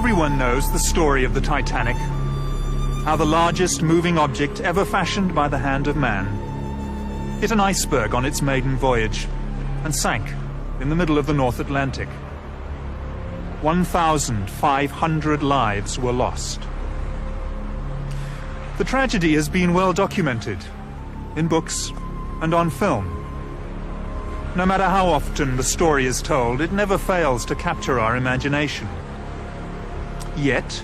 Everyone knows the story of the Titanic, how the largest moving object ever fashioned by the hand of man hit an iceberg on its maiden voyage and sank in the middle of the North Atlantic. 1,500 lives were lost. The tragedy has been well documented in books and on film. No matter how often the story is told, it never fails to capture our imagination. Yet,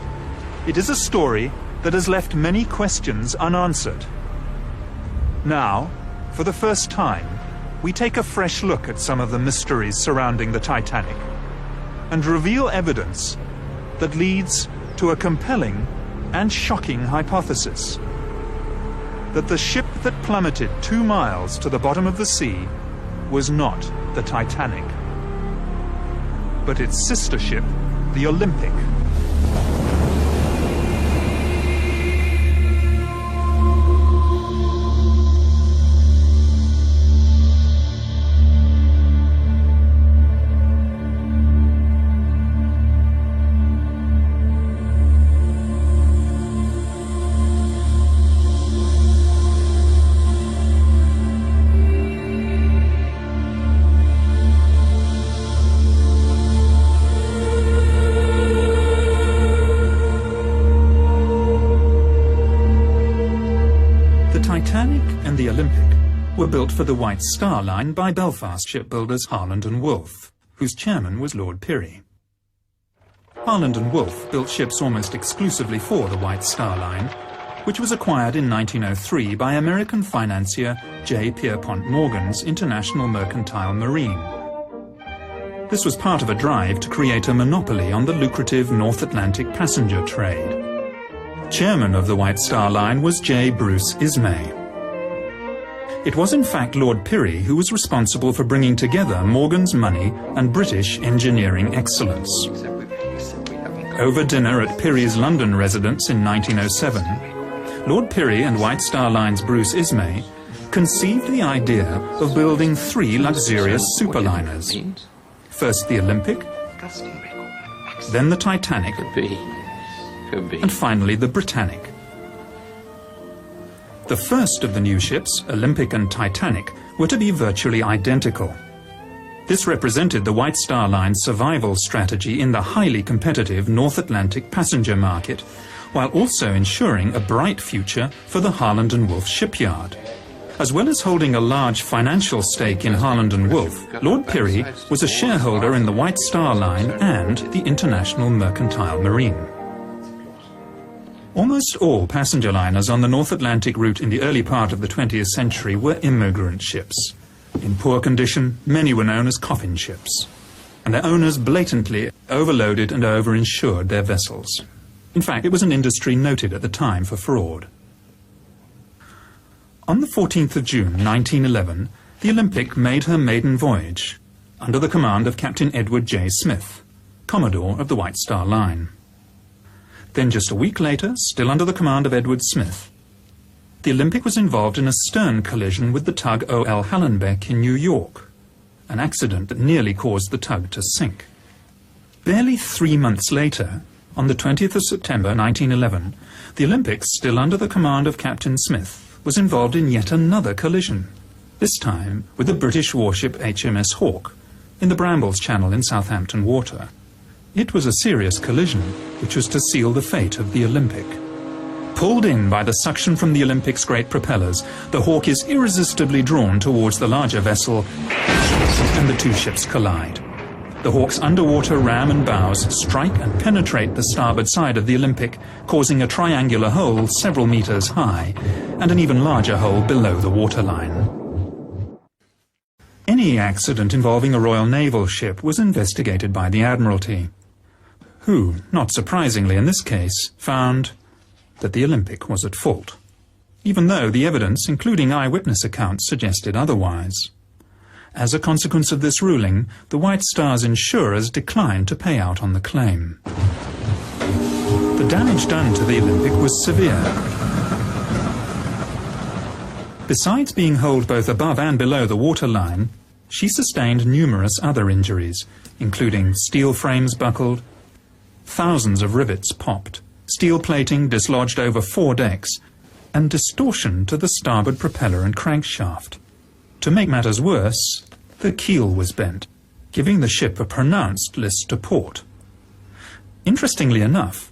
it is a story that has left many questions unanswered. Now, for the first time, we take a fresh look at some of the mysteries surrounding the Titanic and reveal evidence that leads to a compelling and shocking hypothesis: that the ship that plummeted 2 miles to the bottom of the sea was not the Titanic, but its sister ship, the Olympic. The Olympic were built for the White Star Line by Belfast shipbuilders Harland and Wolff, whose chairman was Lord Pirrie. Harland and Wolff built ships almost exclusively for the White Star Line, which was acquired in 1903 by American financier J. Pierpont Morgan's International Mercantile Marine. This was part of a drive to create a monopoly on the lucrative North Atlantic passenger trade. Chairman of the White Star Line was J. Bruce Ismay. It was in fact Lord Pirrie who was responsible for bringing together Morgan's money and British engineering excellence. Over dinner at Pirrie's London residence in 1907, Lord Pirrie and White Star Line's Bruce Ismay conceived the idea of building 3 luxurious superliners. First the Olympic, then the Titanic, and finally the Britannic. The first of the new ships, Olympic and Titanic, were to be virtually identical. This represented the White Star Line's survival strategy in the highly competitive North Atlantic passenger market, while also ensuring a bright future for the Harland and Wolff shipyard. As well as holding a large financial stake in Harland and Wolff, Lord Pirrie was a shareholder in the White Star Line and the International Mercantile Marine. Almost all passenger liners on the North Atlantic route in the early part of the 20th century were immigrant ships. In poor condition, many were known as coffin ships, and their owners blatantly overloaded and overinsured their vessels. In fact, it was an industry noted at the time for fraud. On the 14th of June 1911, the Olympic made her maiden voyage, under the command of Captain Edward J. Smith, Commodore of the White Star Line. Then just a week later, still under the command of Edward Smith, the Olympic was involved in a stern collision with the tug O.L. Hallenbeck in New York, an accident that nearly caused the tug to sink. Barely 3 months later, on the 20th of September 1911, the Olympic, still under the command of Captain Smith, was involved in yet another collision, this time with the British warship HMS Hawke in the Brambles Channel in Southampton Water. It was a serious collision, which was to seal the fate of the Olympic. Pulled in by the suction from the Olympic's great propellers, the Hawke is irresistibly drawn towards the larger vessel, and the 2 ships collide. The Hawke's underwater ram and bows strike and penetrate the starboard side of the Olympic, causing a triangular hole several meters high, and an even larger hole below the waterline. Any accident involving a Royal Naval ship was investigated by the Admiralty, who, not surprisingly in this case, found that the Olympic was at fault, even though the evidence, including eyewitness accounts, suggested otherwise. As a consequence of this ruling, the White Star's insurers declined to pay out on the claim. The damage done to the Olympic was severe. Besides being holed both above and below the waterline, she sustained numerous other injuries, including steel frames buckled, thousands of rivets popped, steel plating dislodged over 4 decks, and distortion to the starboard propeller and crankshaft. To make matters worse, the keel was bent, giving the ship a pronounced list to port. Interestingly enough,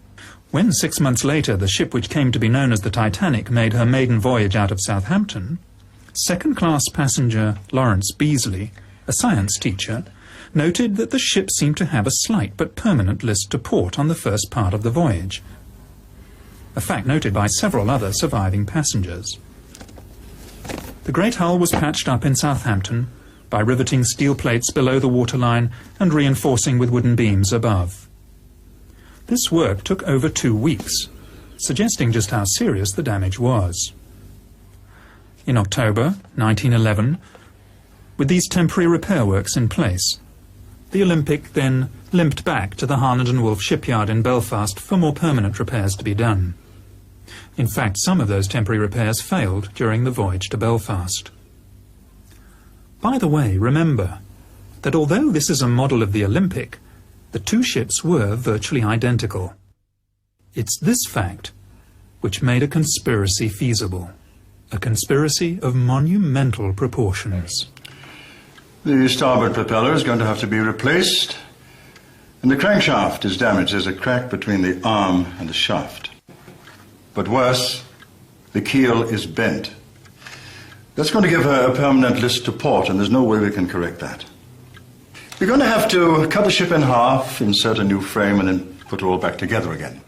when 6 months later the ship which came to be known as the Titanic made her maiden voyage out of Southampton, second-class passenger Lawrence Beasley, a science teacher, noted that the ship seemed to have a slight but permanent list to port on the first part of the voyage, a fact noted by several other surviving passengers. The great hull was patched up in Southampton by riveting steel plates below the waterline and reinforcing with wooden beams above. This work took over 2 weeks, suggesting just how serious the damage was. In October 1911, with these temporary repair works in place, the Olympic then limped back to the Harland and Wolff shipyard in Belfast for more permanent repairs to be done. In fact, some of those temporary repairs failed during the voyage to Belfast. By the way, remember that although this is a model of the Olympic, the 2 ships were virtually identical. It's this fact which made a conspiracy feasible, a conspiracy of monumental proportions. The starboard propeller is going to have to be replaced, and the crankshaft is damaged. There's a crack between the arm and the shaft. But worse, the keel is bent. That's going to give her a permanent list to port, and there's no way we can correct that. We're going to have to cut the ship in half, insert a new frame, and then put it all back together again.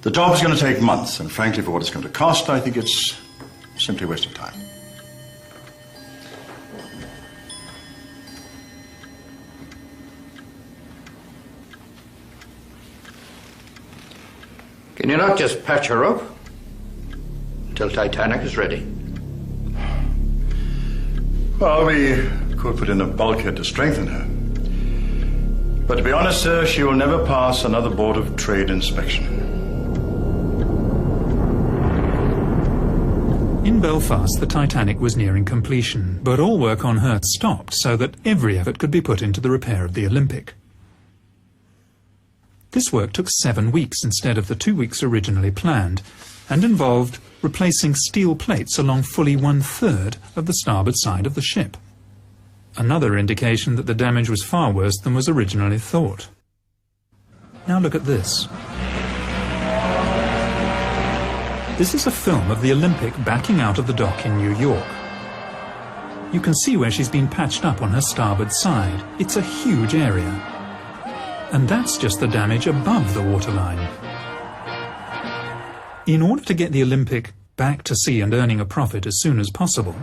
The job is going to take months, and frankly, for what it's going to cost, I think it's simply a waste of time. Can you not just patch her up until Titanic is ready? Well, we could put in a bulkhead to strengthen her. But to be honest, sir, she will never pass another Board of Trade inspection. In Belfast, the Titanic was nearing completion, but all work on her stopped so that every effort could be put into the repair of the Olympic. This work took 7 weeks instead of the 2 weeks originally planned, and involved replacing steel plates along fully 1/3 of the starboard side of the ship. Another indication that the damage was far worse than was originally thought. Now look at this. This is a film of the Olympic backing out of the dock in New York. You can see where she's been patched up on her starboard side. It's a huge area. And that's just the damage above the waterline. In order to get the Olympic back to sea and earning a profit as soon as possible,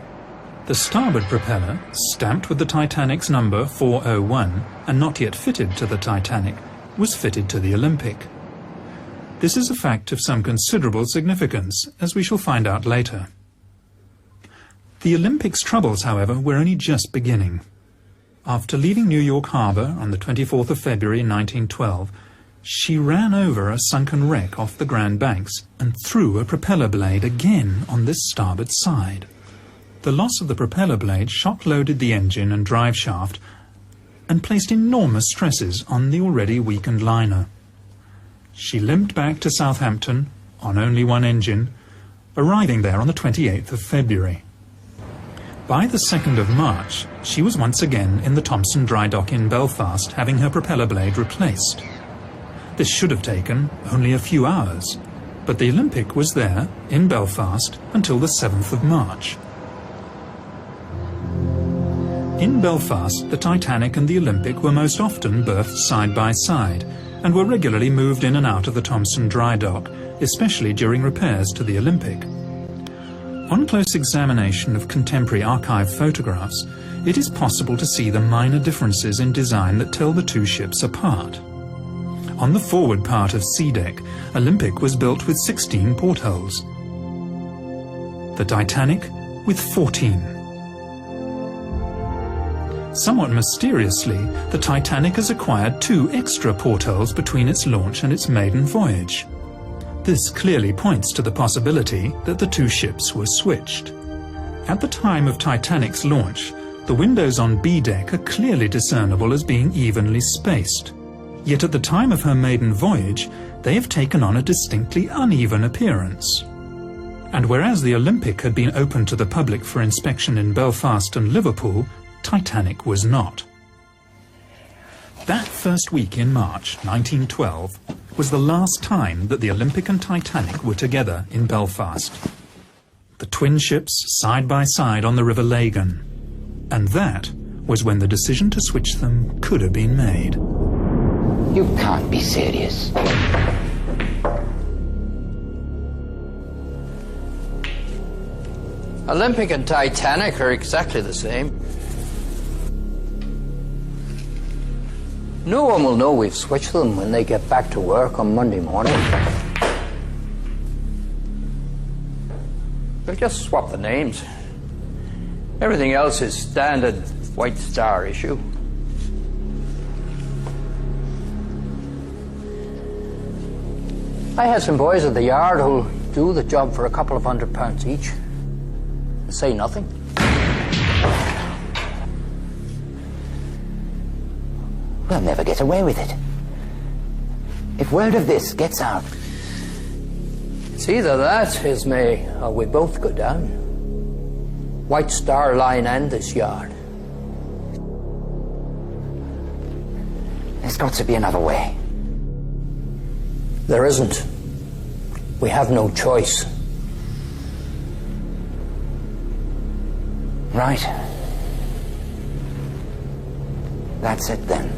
the starboard propeller, stamped with the Titanic's number 401 and not yet fitted to the Titanic, was fitted to the Olympic. This is a fact of some considerable significance, as we shall find out later. The Olympic's troubles, however, were only just beginning. After leaving New York Harbor on the 24th of February 1912, she ran over a sunken wreck off the Grand Banks and threw a propeller blade again on this starboard side. The loss of the propeller blade shock-loaded the engine and drive shaft and placed enormous stresses on the already weakened liner. She limped back to Southampton on only one engine, arriving there on the 28th of February. By the 2nd of March, she was once again in the Thompson dry dock in Belfast, having her propeller blade replaced. This should have taken only a few hours, but the Olympic was there, in Belfast, until the 7th of March. In Belfast, the Titanic and the Olympic were most often berthed side by side, and were regularly moved in and out of the Thompson dry dock, especially during repairs to the Olympic. On close examination of contemporary archive photographs, it is possible to see the minor differences in design that tell the 2 ships apart. On the forward part of sea deck, Olympic was built with 16 portholes. The Titanic with 14. Somewhat mysteriously, the Titanic has acquired 2 extra portholes between its launch and its maiden voyage. This clearly points to the possibility that the 2 ships were switched. At the time of Titanic's launch, the windows on B deck are clearly discernible as being evenly spaced. Yet at the time of her maiden voyage, they have taken on a distinctly uneven appearance. And whereas the Olympic had been opened to the public for inspection in Belfast and Liverpool, Titanic was not. That first week in March 1912 was the last time that the Olympic and Titanic were together in Belfast. The twin ships side by side on the River Lagan. And that was when the decision to switch them could have been made. You can't be serious. Olympic and Titanic are exactly the same. No one will know we've switched them when they get back to work on Monday morning. We'll just swap the names. Everything else is standard White Star issue. I had some boys at the yard who'll do the job for a couple of £100 each. Say nothing. We'll never get away with it. If word of this gets out... It's either that, Ismay, or we both go down. White Star Line and this yard. There's got to be another way. There isn't. We have no choice. Right. That's it then.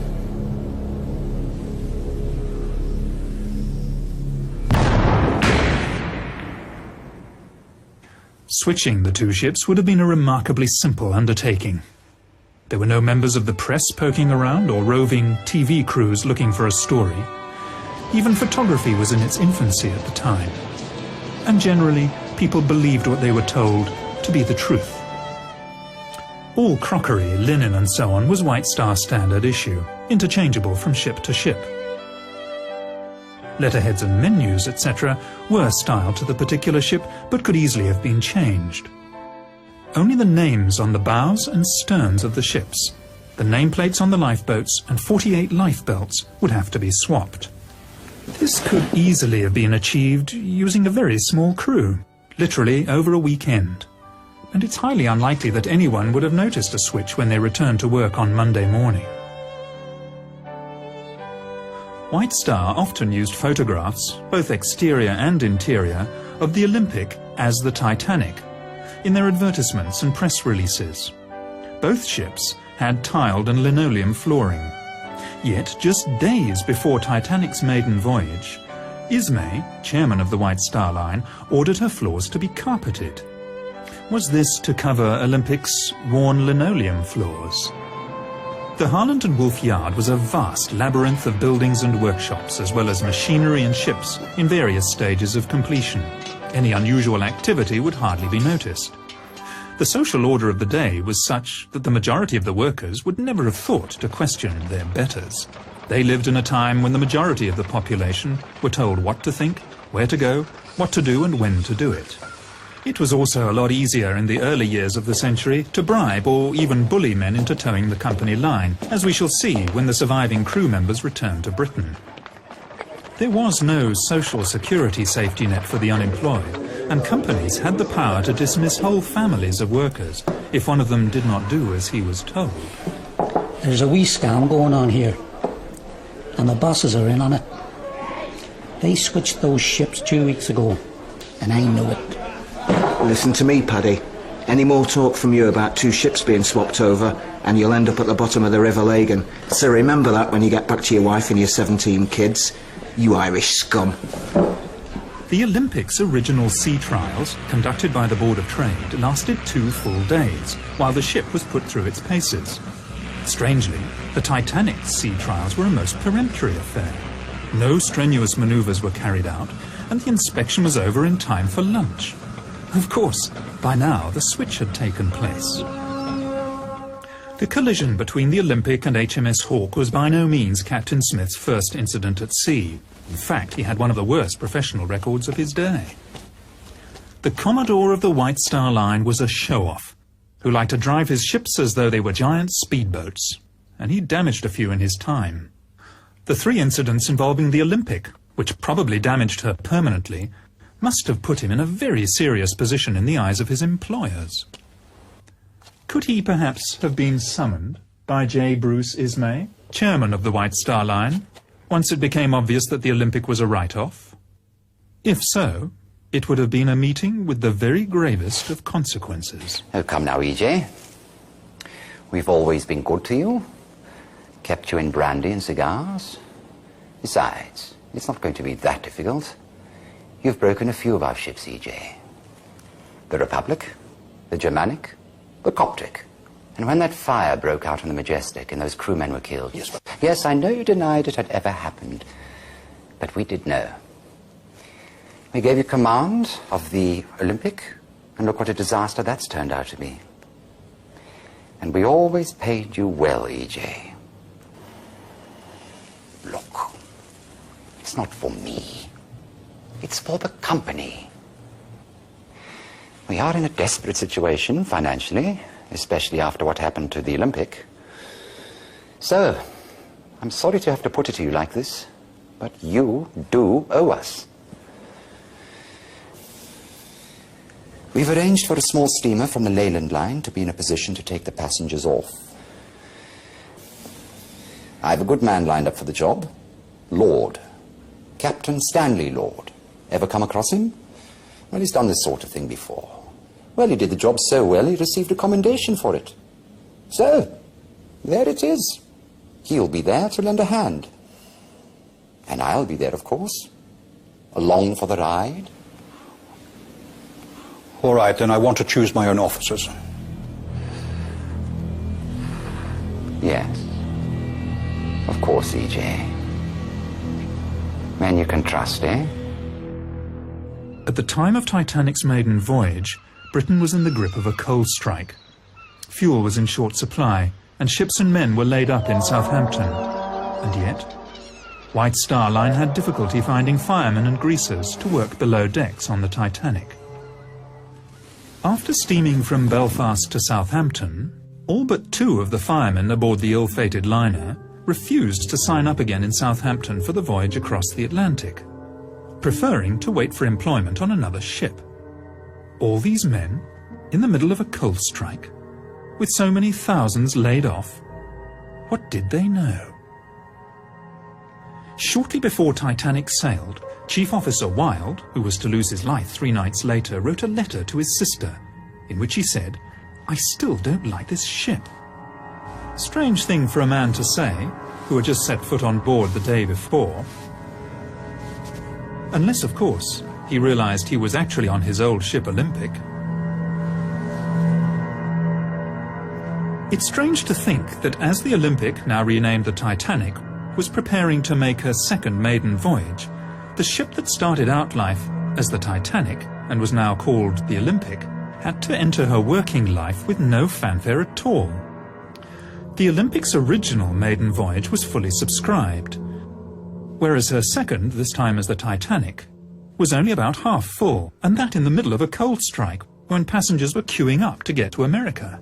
Switching the two ships would have been a remarkably simple undertaking. There were no members of the press poking around or roving TV crews looking for a story. Even photography was in its infancy at the time. And generally, people believed what they were told to be the truth. All crockery, linen and so on was White Star standard issue, interchangeable from ship to ship. Letterheads and menus, etc. were styled to the particular ship, but could easily have been changed. Only the names on the bows and sterns of the ships, the nameplates on the lifeboats and 48 lifebelts would have to be swapped. This could easily have been achieved using a very small crew, literally over a weekend. And it's highly unlikely that anyone would have noticed a switch when they returned to work on Monday morning. White Star often used photographs, both exterior and interior, of the Olympic as the Titanic, in their advertisements and press releases. Both ships had tiled and linoleum flooring. Yet, just days before Titanic's maiden voyage, Ismay, chairman of the White Star Line, ordered her floors to be carpeted. Was this to cover Olympic's worn linoleum floors? The Harland and Wolff Yard was a vast labyrinth of buildings and workshops, as well as machinery and ships in various stages of completion. Any unusual activity would hardly be noticed. The social order of the day was such that the majority of the workers would never have thought to question their betters. They lived in a time when the majority of the population were told what to think, where to go, what to do and when to do it. It was also a lot easier in the early years of the century to bribe or even bully men into towing the company line, as we shall see when the surviving crew members returned to Britain. There was no social security safety net for the unemployed, and companies had the power to dismiss whole families of workers if one of them did not do as he was told. There's a wee scam going on here, and the bosses are in on it. They switched those ships 2 weeks ago, and I know it. Listen to me, Paddy. Any more talk from you about two ships being swapped over and you'll end up at the bottom of the River Lagan. So remember that when you get back to your wife and your 17 kids. You Irish scum. The Olympics' original sea trials, conducted by the Board of Trade, lasted 2 full days, while the ship was put through its paces. Strangely, the Titanic's sea trials were a most peremptory affair. No strenuous manoeuvres were carried out, and the inspection was over in time for lunch. Of course, by now the switch had taken place. The collision between the Olympic and HMS Hawke was by no means Captain Smith's first incident at sea. In fact, he had one of the worst professional records of his day. The Commodore of the White Star Line was a show-off, who liked to drive his ships as though they were giant speedboats, and he damaged a few in his time. The 3 incidents involving the Olympic, which probably damaged her permanently, must have put him in a very serious position in the eyes of his employers. Could he perhaps have been summoned by J. Bruce Ismay, chairman of the White Star Line, once it became obvious that the Olympic was a write-off? If so, it would have been a meeting with the very gravest of consequences. Oh, come now, E.J. We've always been good to you. Kept you in brandy and cigars. Besides, it's not going to be that difficult. You've broken a few of our ships, E.J. The Republic, the Germanic, the Coptic. And when that fire broke out on the Majestic and those crewmen were killed... Yes, I know you denied it had ever happened. But we did know. We gave you command of the Olympic, and look what a disaster that's turned out to be. And we always paid you well, E.J. Look, it's not for me. It's for the company. We are in a desperate situation financially, especially after what happened to the Olympic. So, I'm sorry to have to put it to you like this, but you do owe us. We've arranged for a small steamer from the Leyland line to be in a position to take the passengers off. I have a good man lined up for the job. Lord. Captain Stanley Lord. Ever come across him? Well, he's done this sort of thing before. Well, he did the job so well, he received a commendation for it. So, there it is. He'll be there to lend a hand. And I'll be there, of course. Along for the ride. All right, then I want to choose my own officers. Yes. Of course, E.J. Men you can trust, eh? At the time of Titanic's maiden voyage, Britain was in the grip of a coal strike. Fuel was in short supply, and ships and men were laid up in Southampton. And yet, White Star Line had difficulty finding firemen and greasers to work below decks on the Titanic. After steaming from Belfast to Southampton, all but 2 of the firemen aboard the ill-fated liner refused to sign up again in Southampton for the voyage across the Atlantic, preferring to wait for employment on another ship. All these men, in the middle of a coal strike, with so many thousands laid off, what did they know? Shortly before Titanic sailed, Chief Officer Wilde, who was to lose his life 3 nights later, wrote a letter to his sister, in which he said, "I still don't like this ship." Strange thing for a man to say, who had just set foot on board the day before. Unless, of course, he realized he was actually on his old ship Olympic. It's strange to think that as the Olympic, now renamed the Titanic, was preparing to make her second maiden voyage, the ship that started out life as the Titanic and was now called the Olympic had to enter her working life with no fanfare at all. The Olympic's original maiden voyage was fully subscribed, whereas her second, this time as the Titanic, was only about half full, and that in the middle of a coal strike when passengers were queuing up to get to America.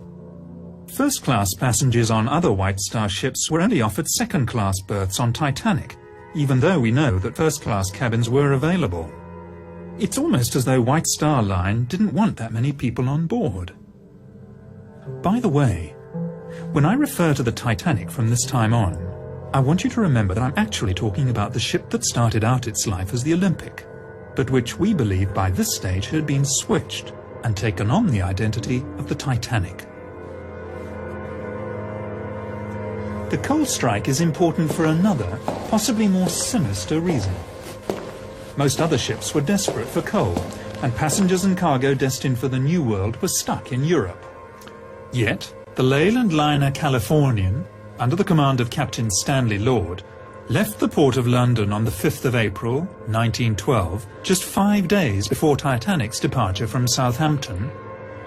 First-class passengers on other White Star ships were only offered second-class berths on Titanic, even though we know that first-class cabins were available. It's almost as though White Star Line didn't want that many people on board. By the way, when I refer to the Titanic from this time on, I want you to remember that I'm actually talking about the ship that started out its life as the Olympic, but which we believe by this stage had been switched and taken on the identity of the Titanic. The coal strike is important for another, possibly more sinister reason. Most other ships were desperate for coal, and passengers and cargo destined for the New World were stuck in Europe. Yet, the Leyland liner Californian, under the command of Captain Stanley Lord, left the port of London on the 5th of April, 1912, just 5 days before Titanic's departure from Southampton,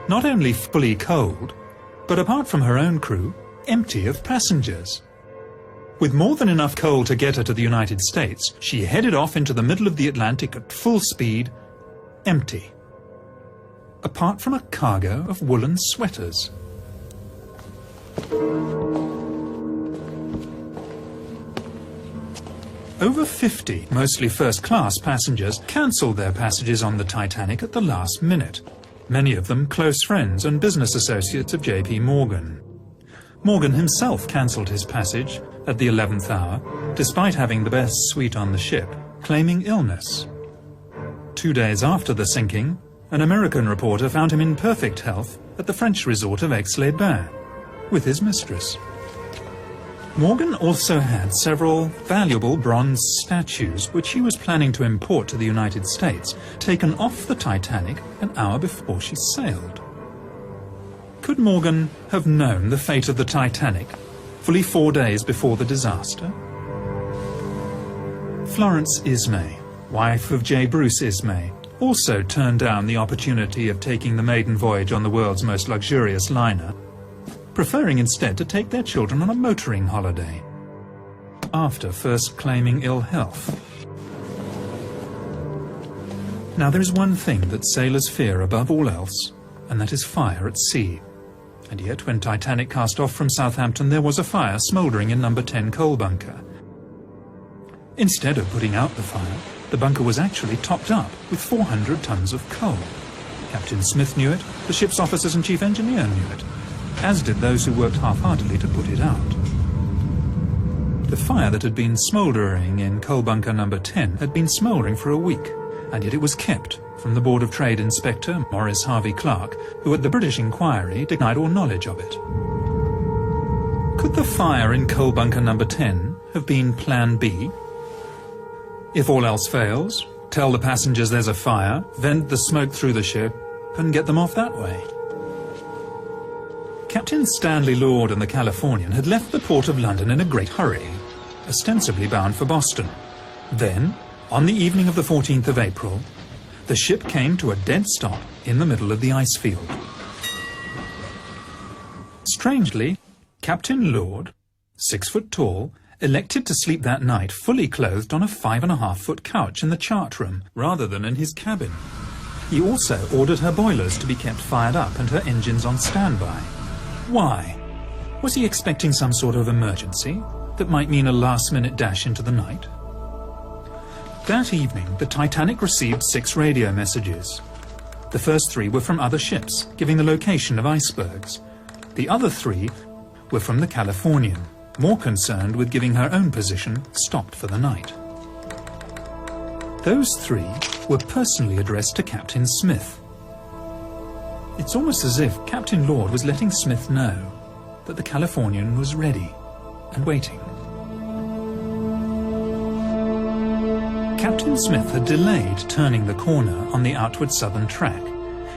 not only fully coaled, but apart from her own crew, empty of passengers. With more than enough coal to get her to the United States, she headed off into the middle of the Atlantic at full speed, empty. Apart from a cargo of woolen sweaters. Over 50, mostly first-class passengers, cancelled their passages on the Titanic at the last minute, many of them close friends and business associates of J.P. Morgan. Morgan himself cancelled his passage at the 11th hour, despite having the best suite on the ship, claiming illness. 2 days after the sinking, an American reporter found him in perfect health at the French resort of Aix-les-Bains, with his mistress. Morgan also had several valuable bronze statues which he was planning to import to the United States, taken off the Titanic an hour before she sailed. Could Morgan have known the fate of the Titanic fully 4 days before the disaster? Florence Ismay, wife of J. Bruce Ismay, also turned down the opportunity of taking the maiden voyage on the world's most luxurious liner, preferring instead to take their children on a motoring holiday, after first claiming ill health. Now there is one thing that sailors fear above all else, and that is fire at sea. And yet when Titanic cast off from Southampton, there was a fire smouldering in number 10 coal bunker. Instead of putting out the fire, the bunker was actually topped up with 400 tons of coal. Captain Smith knew it, the ship's officers and chief engineer knew it, as did those who worked half-heartedly to put it out. The fire that had been smouldering in coal bunker number 10 had been smouldering for a week, and yet it was kept from the Board of Trade Inspector Maurice Harvey Clark, who at the British inquiry denied all knowledge of it. Could the fire in coal bunker number 10 have been Plan B? If all else fails, tell the passengers there's a fire, vent the smoke through the ship, and get them off that way. Captain Stanley Lord and the Californian had left the port of London in a great hurry, ostensibly bound for Boston. Then, on the evening of the 14th of April, the ship came to a dead stop in the middle of the ice field. Strangely, Captain Lord, 6 foot tall, elected to sleep that night fully clothed on a 5.5-foot couch in the chart room rather than in his cabin. He also ordered her boilers to be kept fired up and her engines on standby. Why? Was he expecting some sort of emergency that might mean a last-minute dash into the night? That evening, the Titanic received 6 radio messages. The first 3 were from other ships, giving the location of icebergs. The other 3 were from the Californian, more concerned with giving her own position, stopped for the night. Those 3 were personally addressed to Captain Smith. It's almost as if Captain Lord was letting Smith know that the Californian was ready and waiting. Captain Smith had delayed turning the corner on the outward southern track.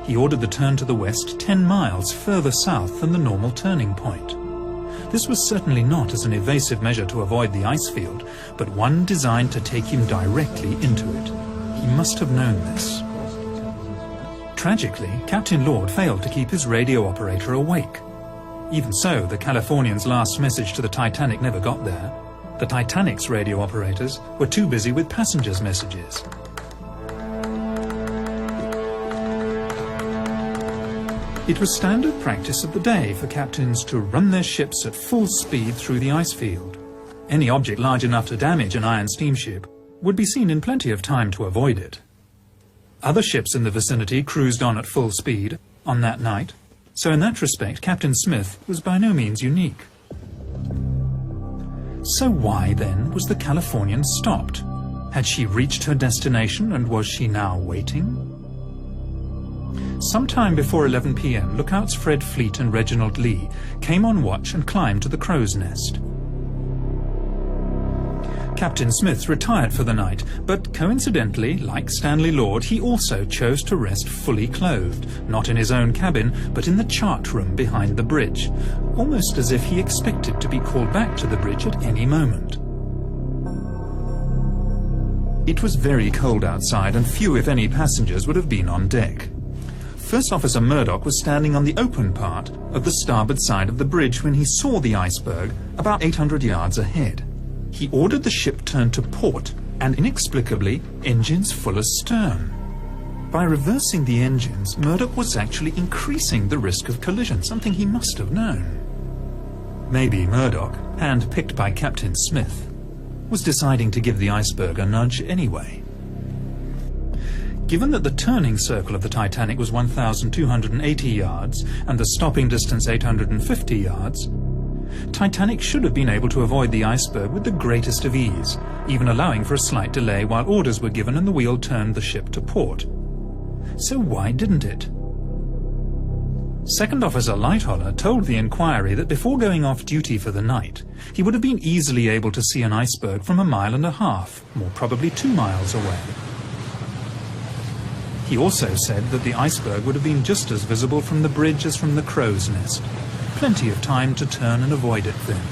He ordered the turn to the west 10 miles further south than the normal turning point. This was certainly not as an evasive measure to avoid the ice field, but one designed to take him directly into it. He must have known this. Tragically, Captain Lord failed to keep his radio operator awake. Even so, the Californian's last message to the Titanic never got there. The Titanic's radio operators were too busy with passengers' messages. It was standard practice of the day for captains to run their ships at full speed through the ice field. Any object large enough to damage an iron steamship would be seen in plenty of time to avoid it. Other ships in the vicinity cruised on at full speed on that night, so in that respect Captain Smith was by no means unique. So why, then, was the Californian stopped? Had she reached her destination, and was she now waiting? Sometime before 11 p.m, lookouts Fred Fleet and Reginald Lee came on watch and climbed to the crow's nest. Captain Smith retired for the night, but coincidentally, like Stanley Lord, he also chose to rest fully clothed, not in his own cabin, but in the chart room behind the bridge, almost as if he expected to be called back to the bridge at any moment. It was very cold outside, and few, if any, passengers would have been on deck. First Officer Murdoch was standing on the open part of the starboard side of the bridge when he saw the iceberg about 800 yards ahead. He ordered the ship turned to port and, inexplicably, engines full astern. By reversing the engines, Murdoch was actually increasing the risk of collision, something he must have known. Maybe Murdoch, hand-picked by Captain Smith, was deciding to give the iceberg a nudge anyway. Given that the turning circle of the Titanic was 1,280 yards and the stopping distance 850 yards, Titanic should have been able to avoid the iceberg with the greatest of ease, even allowing for a slight delay while orders were given and the wheel turned the ship to port. So why didn't it? Second Officer Lightholler told the inquiry that before going off duty for the night, he would have been easily able to see an iceberg from 1.5 miles, more probably 2 miles away. He also said that the iceberg would have been just as visible from the bridge as from the crow's nest. Plenty of time to turn and avoid it then.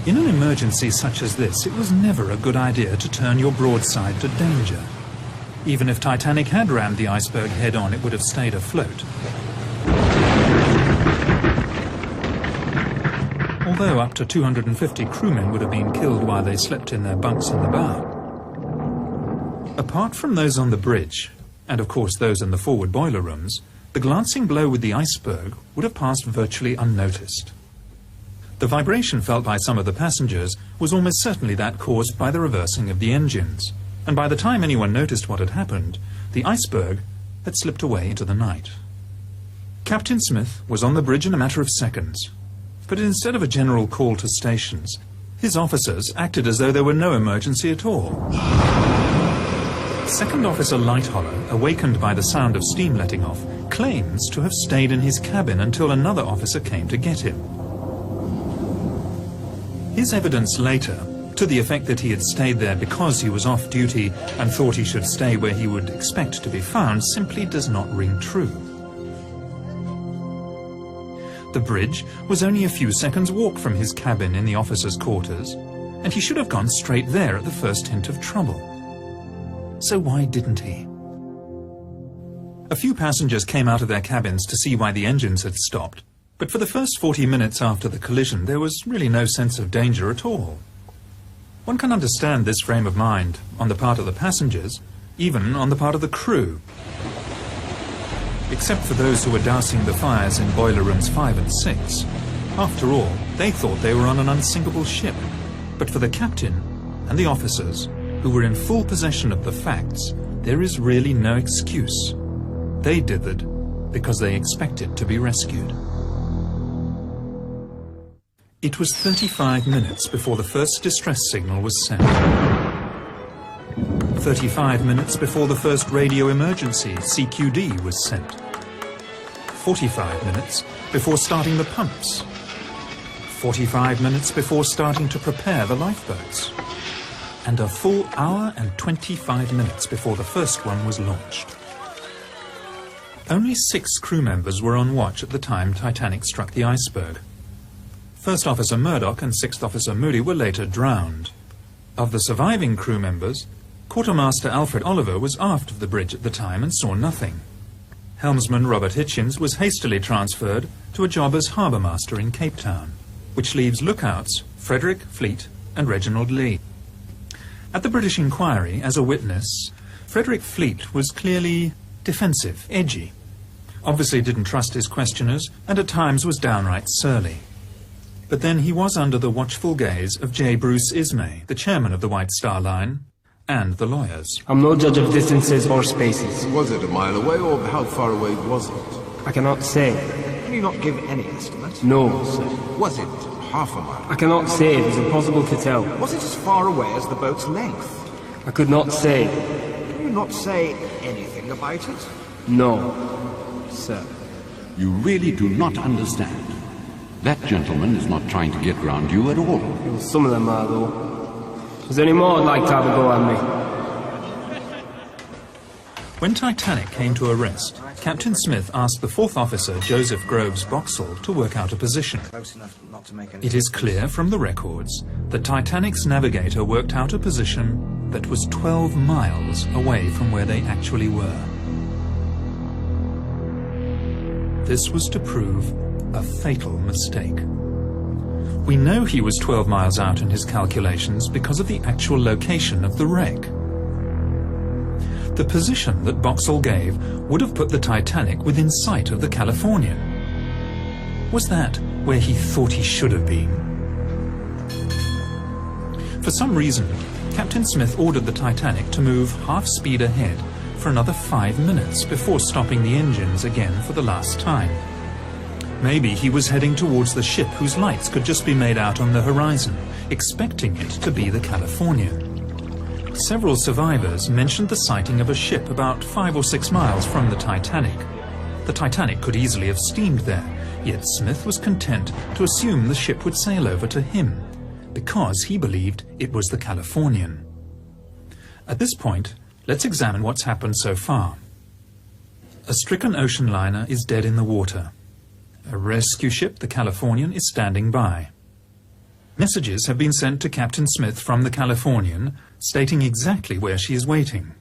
In an emergency such as this, it was never a good idea to turn your broadside to danger. Even if Titanic had rammed the iceberg head-on, it would have stayed afloat. Although up to 250 crewmen would have been killed while they slept in their bunks in the bow. Apart from those on the bridge, and of course those in the forward boiler rooms, the glancing blow with the iceberg would have passed virtually unnoticed. The vibration felt by some of the passengers was almost certainly that caused by the reversing of the engines, and by the time anyone noticed what had happened, the iceberg had slipped away into the night. Captain Smith was on the bridge in a matter of seconds, but instead of a general call to stations, his officers acted as though there were no emergency at all. Second Officer Lightholler, awakened by the sound of steam letting off, claims to have stayed in his cabin until another officer came to get him. His evidence later, to the effect that he had stayed there because he was off duty and thought he should stay where he would expect to be found, simply does not ring true. The bridge was only a few seconds' walk from his cabin in the officers' quarters, and he should have gone straight there at the first hint of trouble. So why didn't he? A few passengers came out of their cabins to see why the engines had stopped, but for the first 40 minutes after the collision there was really no sense of danger at all. One can understand this frame of mind on the part of the passengers, even on the part of the crew. Except for those who were dousing the fires in boiler rooms 5 and 6. After all, they thought they were on an unsinkable ship. But for the captain and the officers, who were in full possession of the facts, there is really no excuse. They did it because they expected to be rescued. It was 35 minutes before the first distress signal was sent. 35 minutes before the first radio emergency, CQD, was sent. 45 minutes before starting the pumps. 45 minutes before starting to prepare the lifeboats. And a full hour and 25 minutes before the first one was launched. Only 6 crew members were on watch at the time Titanic struck the iceberg. First Officer Murdoch and Sixth Officer Moody were later drowned. Of the surviving crew members, Quartermaster Alfred Oliver was aft of the bridge at the time and saw nothing. Helmsman Robert Hitchens was hastily transferred to a job as harbour master in Cape Town, which leaves lookouts Frederick, Fleet and Reginald Lee. At the British inquiry, as a witness, Frederick Fleet was clearly defensive, edgy, obviously didn't trust his questioners, and at times was downright surly. But then he was under the watchful gaze of J. Bruce Ismay, the chairman of the White Star Line, and the lawyers. I'm no judge of distances or spaces. Was it a mile away, or how far away was it? I cannot say. Can you not give any estimate? No, sir. Was it half a mile? I cannot say. It is impossible to tell. Was it as far away as the boat's length? I could not say. Can you not say anything about it? No, sir. You really do not understand. That gentleman is not trying to get round you at all. Well, some of them are, though. Is there any more I'd like to have a go at me? When Titanic came to a rest, Captain Smith asked the 4th Officer, Joseph Groves Boxall, to work out a position. It is clear from the records that Titanic's navigator worked out a position that was 12 miles away from where they actually were. This was to prove a fatal mistake. We know he was 12 miles out in his calculations because of the actual location of the wreck. The position that Boxall gave would have put the Titanic within sight of the Californian. Was that where he thought he should have been? For some reason, Captain Smith ordered the Titanic to move half-speed ahead for another 5 minutes before stopping the engines again for the last time. Maybe he was heading towards the ship whose lights could just be made out on the horizon, expecting it to be the Californian. Several survivors mentioned the sighting of a ship about 5 or 6 miles from the Titanic. The Titanic could easily have steamed there, yet Smith was content to assume the ship would sail over to him, because he believed it was the Californian. At this point, let's examine what's happened so far. A stricken ocean liner is dead in the water. A rescue ship, the Californian, is standing by. Messages have been sent to Captain Smith from the Californian, stating exactly where she is waiting.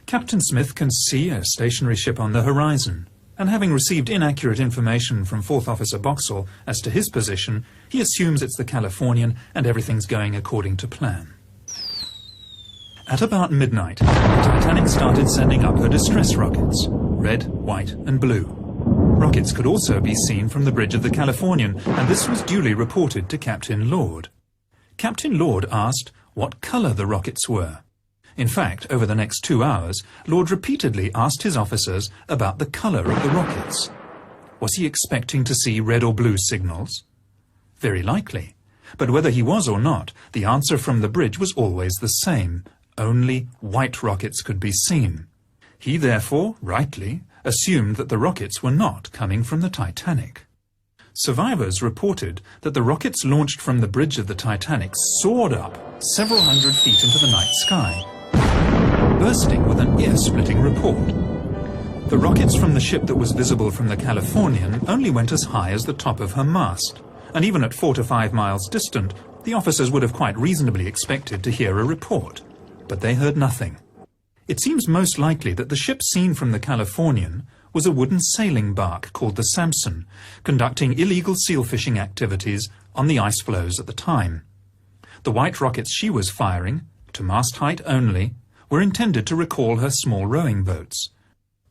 Captain Smith can see a stationary ship on the horizon, and having received inaccurate information from 4th Officer Boxall as to his position, he assumes it's the Californian and everything's going according to plan. At about midnight, the Titanic started sending up her distress rockets, red, white and blue. Rockets could also be seen from the bridge of the Californian, and this was duly reported to Captain Lord. Captain Lord asked what colour the rockets were. In fact, over the next 2 hours, Lord repeatedly asked his officers about the colour of the rockets. Was he expecting to see red or blue signals? Very likely. But whether he was or not, the answer from the bridge was always the same. Only white rockets could be seen. He therefore, rightly, assumed that the rockets were not coming from the Titanic. Survivors reported that the rockets launched from the bridge of the Titanic soared up several hundred feet into the night sky, bursting with an ear-splitting report. The rockets from the ship that was visible from the Californian only went as high as the top of her mast, and even at 4 to 5 miles distant, the officers would have quite reasonably expected to hear a report. But they heard nothing. It seems most likely that the ship seen from the Californian was a wooden sailing bark called the Samson, conducting illegal seal fishing activities on the ice floes at the time. The white rockets she was firing, to mast height only, were intended to recall her small rowing boats.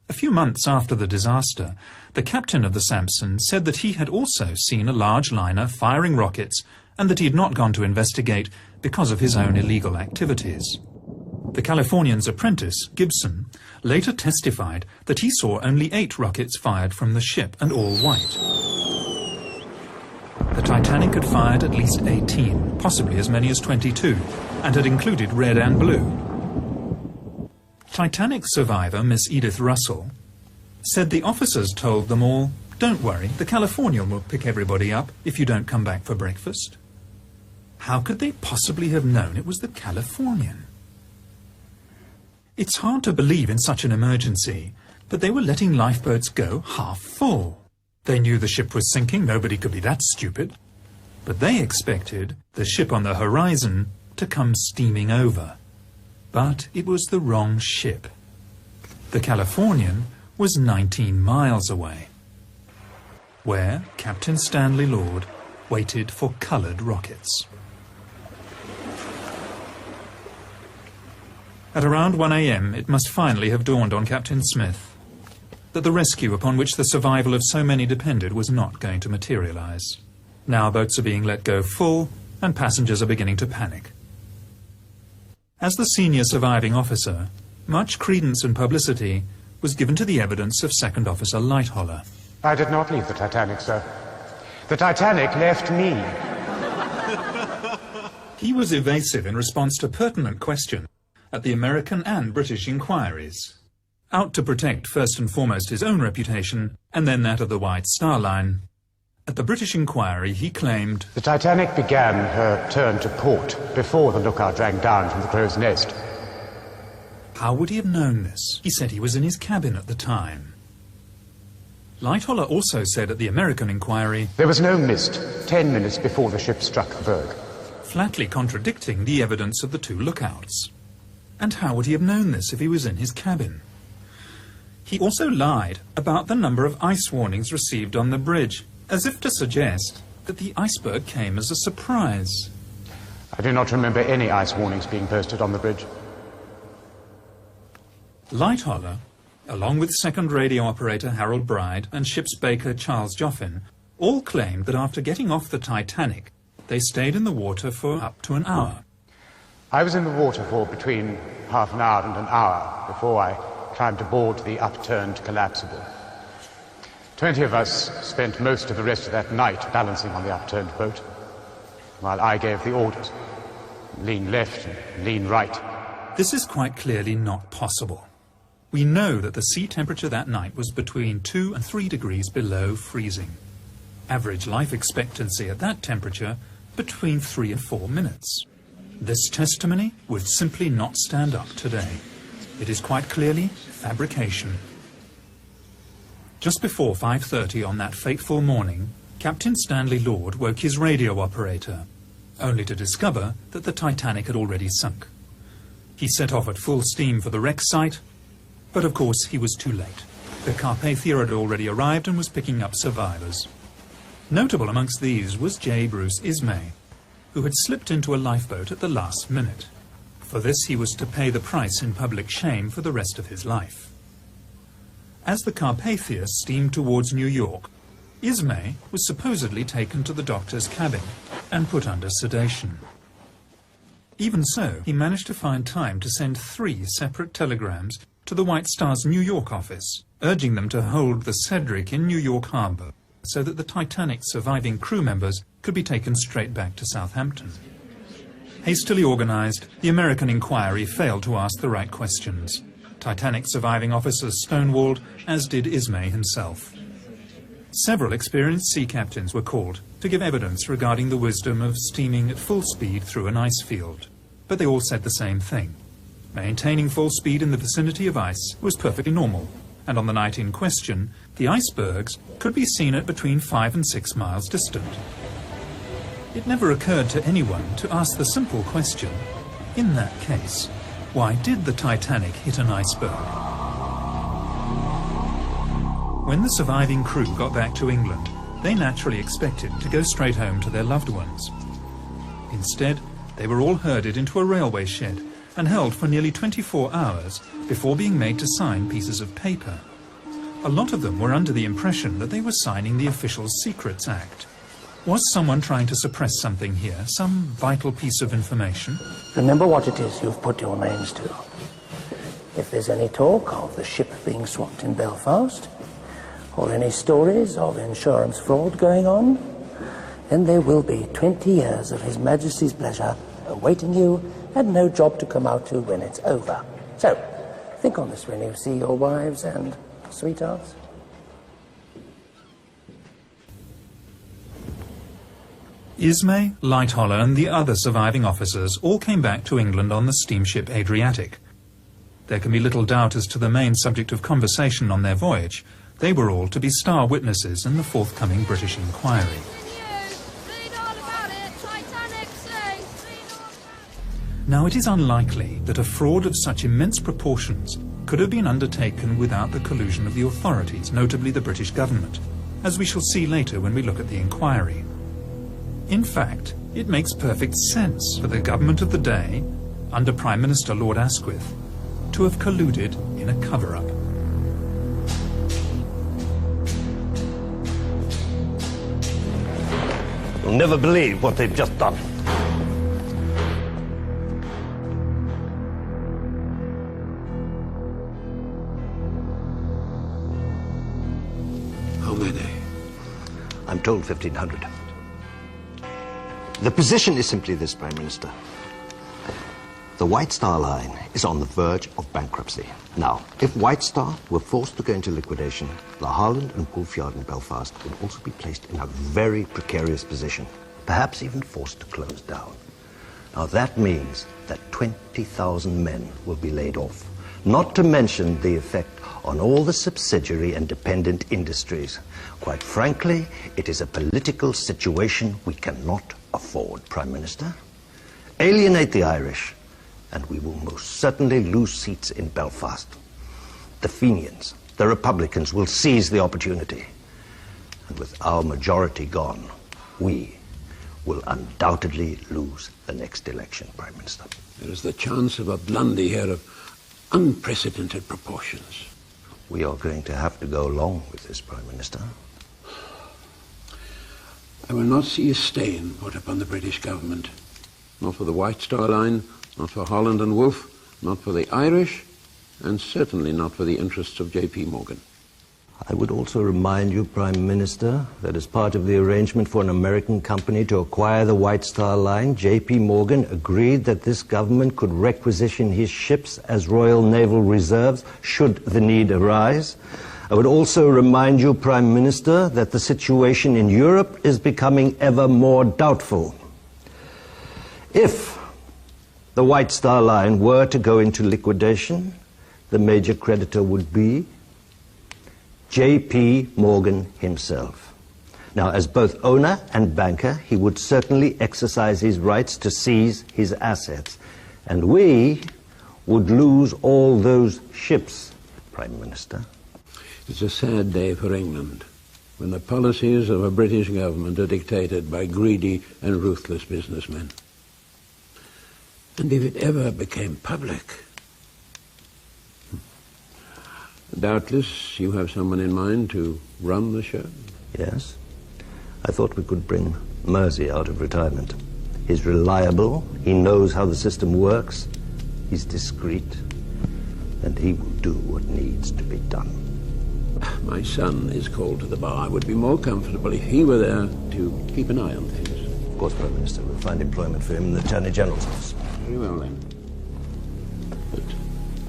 A few months after the disaster, the captain of the Samson said that he had also seen a large liner firing rockets and that he had not gone to investigate because of his own illegal activities. The Californian's apprentice, Gibson, later testified that he saw only 8 rockets fired from the ship, and all white. The Titanic had fired at least 18, possibly as many as 22, and had included red and blue. Titanic survivor Miss Edith Russell said the officers told them all, "Don't worry, the Californian will pick everybody up if you don't come back for breakfast." How could they possibly have known it was the Californian? It's hard to believe in such an emergency, but they were letting lifeboats go half full. They knew the ship was sinking, nobody could be that stupid. But they expected the ship on the horizon to come steaming over. But it was the wrong ship. The Californian was 19 miles away, where Captain Stanley Lord waited for coloured rockets. At around 1 a.m., it must finally have dawned on Captain Smith that the rescue upon which the survival of so many depended was not going to materialize. Now boats are being let go full, and passengers are beginning to panic. As the senior surviving officer, much credence and publicity was given to the evidence of Second Officer Lightholler. I did not leave the Titanic, sir. The Titanic left me. He was evasive in response to pertinent questions at the American and British inquiries, out to protect first and foremost his own reputation and then that of the White Star Line. At the British inquiry, he claimed, "The Titanic began her turn to port before the lookout drank down from the crow's nest." How would he have known this? He said he was in his cabin at the time. Lightholler also said at the American inquiry, "There was no mist 10 minutes before the ship struck the berg," flatly contradicting the evidence of the 2 lookouts. And how would he have known this if he was in his cabin? He also lied about the number of ice warnings received on the bridge, as if to suggest that the iceberg came as a surprise. "I do not remember any ice warnings being posted on the bridge." Lightholler, along with second radio operator Harold Bride and ship's baker Charles Joffin, all claimed that after getting off the Titanic, they stayed in the water for up to an hour. I was in the water for between half an hour and an hour before I climbed aboard the upturned collapsible. 20 of us spent most of the rest of that night balancing on the upturned boat, while I gave the orders. Lean left and lean right. This is quite clearly not possible. We know that the sea temperature that night was between 2 and 3 degrees below freezing. Average life expectancy at that temperature between 3 and 4 minutes. This testimony would simply not stand up today. It is quite clearly fabrication. Just before 5:30 on that fateful morning, Captain Stanley Lord woke his radio operator, only to discover that the Titanic had already sunk. He set off at full steam for the wreck site, but of course he was too late. The Carpathia had already arrived and was picking up survivors. Notable amongst these was J. Bruce Ismay, who had slipped into a lifeboat at the last minute. For this he was to pay the price in public shame for the rest of his life. As the Carpathia steamed towards New York, Ismay was supposedly taken to the doctor's cabin and put under sedation. Even so, he managed to find time to send 3 separate telegrams to the White Star's New York office, urging them to hold the Cedric in New York Harbor so that the Titanic's surviving crew members could be taken straight back to Southampton. Hastily organized, the American inquiry failed to ask the right questions. Titanic surviving officers stonewalled, as did Ismay himself. Several experienced sea captains were called to give evidence regarding the wisdom of steaming at full speed through an ice field. But they all said the same thing. Maintaining full speed in the vicinity of ice was perfectly normal, and on the night in question, the icebergs could be seen at between 5 and 6 miles distant. It never occurred to anyone to ask the simple question, in that case, why did the Titanic hit an iceberg? When the surviving crew got back to England, they naturally expected to go straight home to their loved ones. Instead, they were all herded into a railway shed and held for nearly 24 hours before being made to sign pieces of paper. A lot of them were under the impression that they were signing the Official Secrets Act. Was someone trying to suppress something here, some vital piece of information? Remember what it is you've put your names to. If there's any talk of the ship being swapped in Belfast, or any stories of insurance fraud going on, then there will be 20 years of His Majesty's pleasure awaiting you and no job to come out to when it's over. So, think on this when you see your wives and sweethearts. Ismay, Lightoller and the other surviving officers all came back to England on the steamship Adriatic. There can be little doubt as to the main subject of conversation on their voyage. They were all to be star witnesses in the forthcoming British inquiry. Now, it is unlikely that a fraud of such immense proportions could have been undertaken without the collusion of the authorities, notably the British government, as we shall see later when we look at the inquiry. In fact, it makes perfect sense for the government of the day, under Prime Minister Lord Asquith, to have colluded in a cover-up. You'll never believe what they've just done. How many? I'm told 1,500. The position is simply this, Prime Minister. The White Star Line is on the verge of bankruptcy. Now, if White Star were forced to go into liquidation, the Holland and Wolfyard in Belfast would also be placed in a very precarious position, perhaps even forced to close down. Now, that means that 20,000 men will be laid off, not to mention the effect on all the subsidiary and dependent industries. Quite frankly, it is a political situation we cannot afford, Prime Minister. Alienate the Irish, and we will most certainly lose seats in Belfast. The Fenians, the Republicans, will seize the opportunity. And with our majority gone, we will undoubtedly lose the next election, Prime Minister. There is the chance of a blunder here of unprecedented proportions. We are going to have to go along with this, Prime Minister. I will not see a stain put upon the British government, not for the White Star Line, Not for Holland and Wolff, not for the Irish, and certainly not for the interests of J.P. Morgan. I would also remind you, Prime Minister, that as part of the arrangement for an American company to acquire the White Star Line, J.P. Morgan agreed that this government could requisition his ships as Royal Naval Reserves should the need arise. I would also remind you, Prime Minister, that the situation in Europe is becoming ever more doubtful. If the White Star Line were to go into liquidation, the major creditor would be J.P. Morgan himself. Now, as both owner and banker, he would certainly exercise his rights to seize his assets. And we would lose all those ships, Prime Minister. It's a sad day for England, when the policies of a British government are dictated by greedy and ruthless businessmen. And if it ever became public... Doubtless you have someone in mind to run the show? Yes. I thought we could bring Mersey out of retirement. He's reliable, he knows how the system works, he's discreet, and he will do what needs to be done. My son is called to the bar. I would be more comfortable if he were there to keep an eye on things. Of course, Prime Minister, we'll find employment for him in the Attorney General's office. Very well, then. But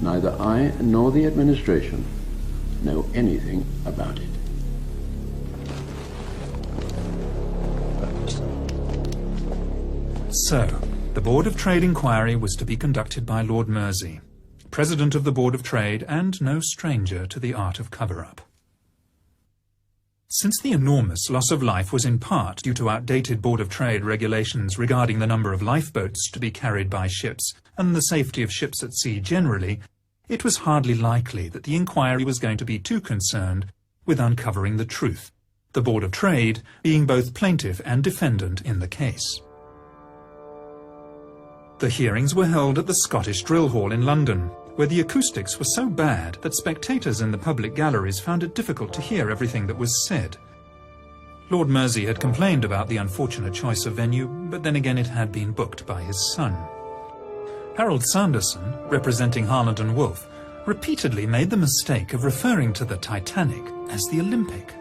neither I nor the administration know anything about it. So, the Board of Trade inquiry was to be conducted by Lord Mersey, President of the Board of Trade and no stranger to the art of cover-up. Since the enormous loss of life was in part due to outdated Board of Trade regulations regarding the number of lifeboats to be carried by ships and the safety of ships at sea generally, it was hardly likely that the inquiry was going to be too concerned with uncovering the truth, the Board of Trade being both plaintiff and defendant in the case. The hearings were held at the Scottish Drill Hall in London, where the acoustics were so bad that spectators in the public galleries found it difficult to hear everything that was said. Lord Mersey had complained about the unfortunate choice of venue, but then again it had been booked by his son. Harold Sanderson, representing Harland and Wolff, repeatedly made the mistake of referring to the Titanic as the Olympic.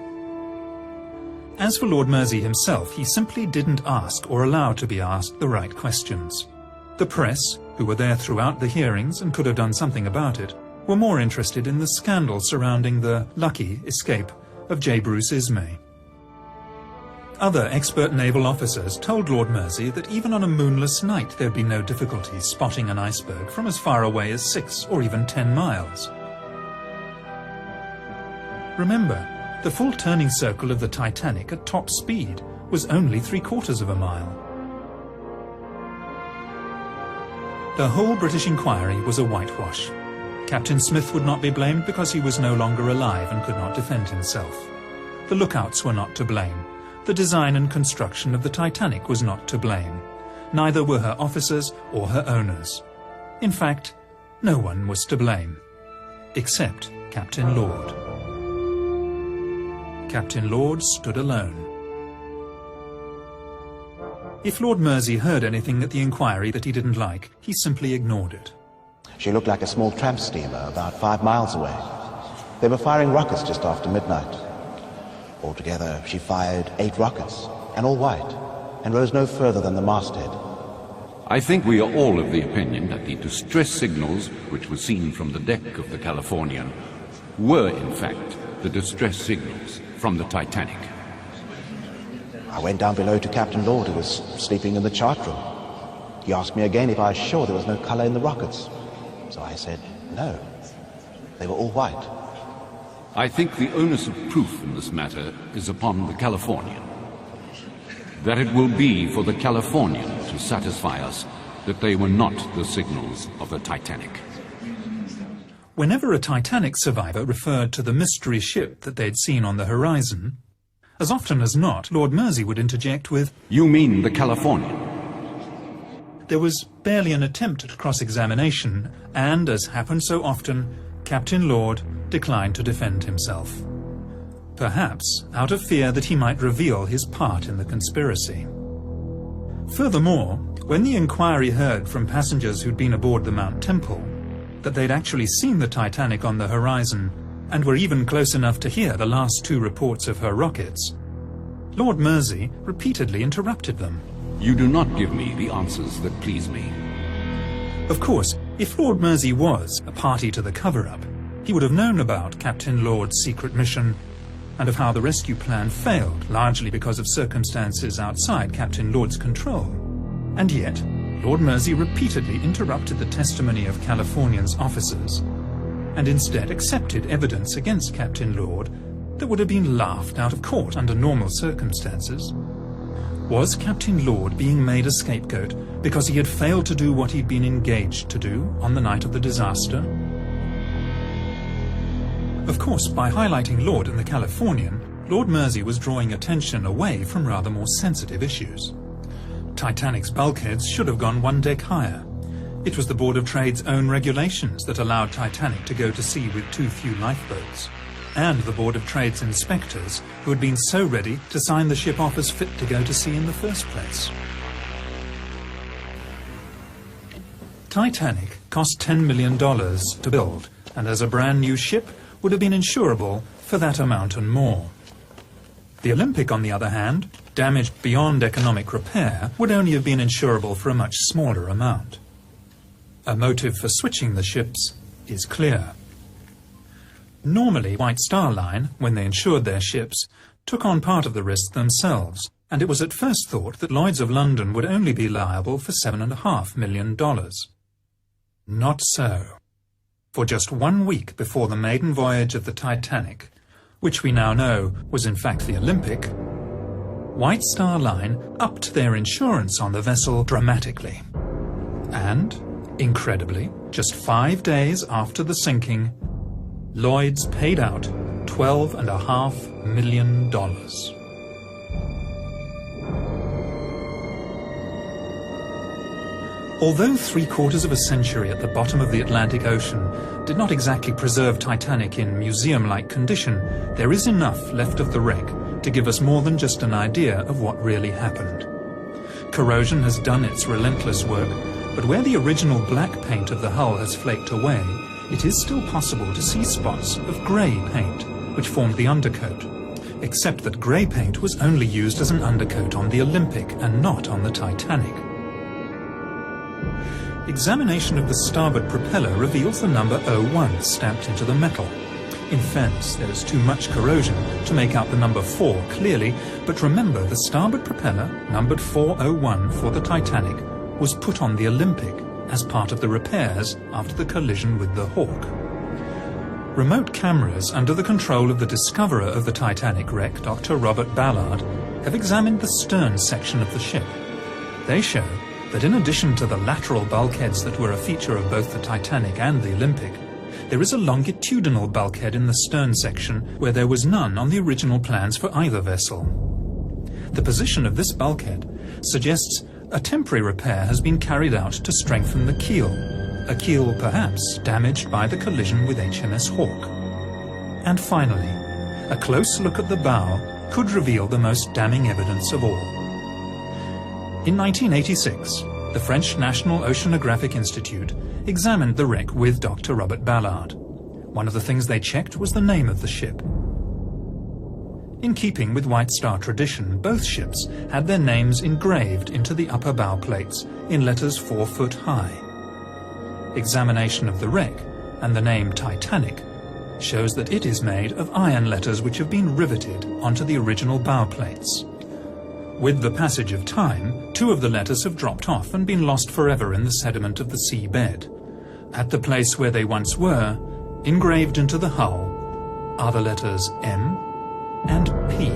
As for Lord Mersey himself, he simply didn't ask or allow to be asked the right questions. The press, who were there throughout the hearings and could have done something about it, were more interested in the scandal surrounding the lucky escape of J. Bruce Ismay. Other expert naval officers told Lord Mersey that even on a moonless night there'd be no difficulty spotting an iceberg from as far away as 6 or even 10 miles. Remember, the full turning circle of the Titanic at top speed was only 3/4 of a mile. The whole British inquiry was a whitewash. Captain Smith would not be blamed because he was no longer alive and could not defend himself. The lookouts were not to blame. The design and construction of the Titanic was not to blame. Neither were her officers or her owners. In fact, no one was to blame, except Captain Lord. Captain Lord stood alone. If Lord Mersey heard anything at the inquiry that he didn't like, he simply ignored it. She looked like a small tramp steamer about 5 miles away. They were firing rockets just after midnight. Altogether, she fired 8 rockets, and all white, and rose no further than the masthead. I think we are all of the opinion that the distress signals which were seen from the deck of the Californian were, in fact, the distress signals from the Titanic. I went down below to Captain Lord, who was sleeping in the chart room. He asked me again if I was sure there was no color in the rockets. So I said, no, they were all white. I think the onus of proof in this matter is upon the Californian. That it will be for the Californian to satisfy us that they were not the signals of the Titanic. Whenever a Titanic survivor referred to the mystery ship that they'd seen on the horizon, as often as not, Lord Mersey would interject with, "You mean the Californian?" There was barely an attempt at cross-examination, and, as happened so often, Captain Lord declined to defend himself. Perhaps out of fear that he might reveal his part in the conspiracy. Furthermore, when the inquiry heard from passengers who'd been aboard the Mount Temple that they'd actually seen the Titanic on the horizon and were even close enough to hear the last 2 reports of her rockets, Lord Mersey repeatedly interrupted them. You do not give me the answers that please me. Of course, if Lord Mersey was a party to the cover-up, he would have known about Captain Lord's secret mission and of how the rescue plan failed, largely because of circumstances outside Captain Lord's control. And yet, Lord Mersey repeatedly interrupted the testimony of Californian's officers and instead accepted evidence against Captain Lord that would have been laughed out of court under normal circumstances. Was Captain Lord being made a scapegoat because he had failed to do what he'd been engaged to do on the night of the disaster? Of course, by highlighting Lord and the Californian, Lord Mersey was drawing attention away from rather more sensitive issues. Titanic's bulkheads should have gone 1 deck higher. It was the Board of Trade's own regulations that allowed Titanic to go to sea with too few lifeboats, and the Board of Trade's inspectors who had been so ready to sign the ship off as fit to go to sea in the first place. Titanic cost $10 million to build, and as a brand new ship would have been insurable for that amount and more. The Olympic, on the other hand, damaged beyond economic repair, would only have been insurable for a much smaller amount. A motive for switching the ships is clear. Normally, White Star Line, when they insured their ships, took on part of the risk themselves, and it was at first thought that Lloyd's of London would only be liable for $7.5 million. Not so. For just 1 week before the maiden voyage of the Titanic, which we now know was in fact the Olympic, White Star Line upped their insurance on the vessel dramatically. And, incredibly, just 5 days after the sinking, Lloyd's paid out $12.5 million. Although 3/4 of a century at the bottom of the Atlantic Ocean did not exactly preserve Titanic in museum-like condition, there is enough left of the wreck to give us more than just an idea of what really happened. Corrosion has done its relentless work, but where the original black paint of the hull has flaked away, it is still possible to see spots of grey paint, which formed the undercoat, except that grey paint was only used as an undercoat on the Olympic and not on the Titanic. Examination of the starboard propeller reveals the number 01 stamped into the metal. In fairness, there is too much corrosion to make out the number 4 clearly, but remember the starboard propeller, numbered 401 for the Titanic, was put on the Olympic as part of the repairs after the collision with the Hawk. Remote cameras under the control of the discoverer of the Titanic wreck, Dr. Robert Ballard, have examined the stern section of the ship. They show that in addition to the lateral bulkheads that were a feature of both the Titanic and the Olympic, there is a longitudinal bulkhead in the stern section where there was none on the original plans for either vessel. The position of this bulkhead suggests a temporary repair has been carried out to strengthen the keel, a keel perhaps damaged by the collision with HMS Hawk. And finally, a close look at the bow could reveal the most damning evidence of all. In 1986, the French National Oceanographic Institute examined the wreck with Dr. Robert Ballard. One of the things they checked was the name of the ship. In keeping with White Star tradition, both ships had their names engraved into the upper bow plates in letters 4 foot high. Examination of the wreck and the name Titanic shows that it is made of iron letters which have been riveted onto the original bow plates. With the passage of time, 2 of the letters have dropped off and been lost forever in the sediment of the seabed. At the place where they once were, engraved into the hull, are the letters M and P.